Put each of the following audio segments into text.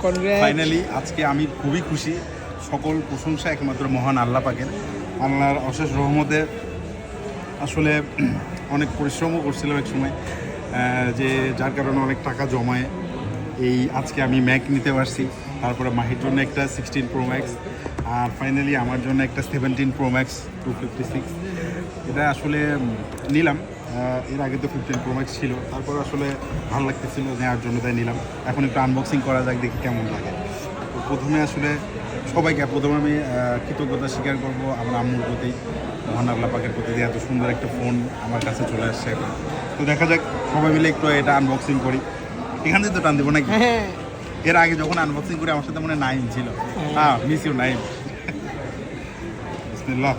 Finally আজকে আমি খুবই খুশি। সকল প্রশংসা একমাত্র মহান আল্লাহ পাকের। আল্লাহর অশেষ রহমতে আসলে অনেক পরিশ্রমও করছিলাম এক সময়, যে যার কারণে অনেক টাকা জমায় এই আজকে আমি ম্যাক নিতে পারছি। তারপরে মাহির জন্য একটা 16 Pro Max, আর ফাইনালি আমার জন্য একটা 17 Pro Max 256। এটা আসলে নিলাম। এর আগে তো 15 Pro Max ছিল, তারপর আসলে ভালো লাগতেছিল নেওয়ার জন্য, তাই নিলাম। এখন একটু আনবক্সিং করা যাক, দেখি কেমন লাগে। তো প্রথমে আসলে সবাইকে আমি কৃতজ্ঞতা স্বীকার করবো আমার আম্মুর প্রতি, মহান আল্লাহ পাকের প্রতি, দিয়ে এত সুন্দর একটা ফোন আমার কাছে চলে আসছে এখন। তো দেখা যাক সবাই মিলে একটু এটা আনবক্সিং করি। এখান থেকে তো টান দেবো নাকি? এর আগে যখন আনবক্সিং করি আমার সাথে মনে হয় নাইম ছিল। হ্যাঁ, মিস ইউ নাইম। বিসমিল্লাহ।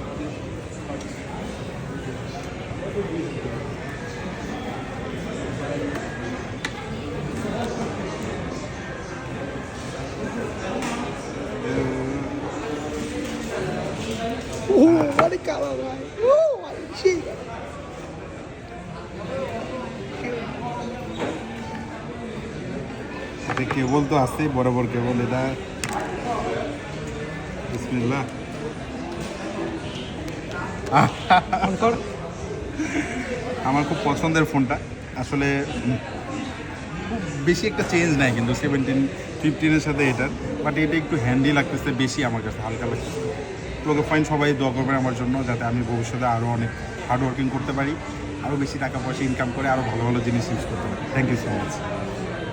What a color, right? What a shit. এটা কেবল তো আছে, বরাবর কেবল। এটা বিসমিল্লাহ। আমার খুব পছন্দের ফোনটা। আসলে খুব বেশি একটা চেঞ্জ নাই কিন্তু 17-15-এর সাথে এটার, বাট এটা একটু হ্যান্ডি লাগতেছে বেশি, আমার কাছে হালকা লাগতেছে। তো ওকে ফাইন, সবাই দোয়া করবেন আমার জন্য, যাতে আমি ভবিষ্যতে আরও অনেক হার্ড ওয়ার্কিং করতে পারি, আরও বেশি টাকা পয়সা ইনকাম করে আরও ভালো ভালো জিনিস ইউজ করতে পারি। Thank you so much.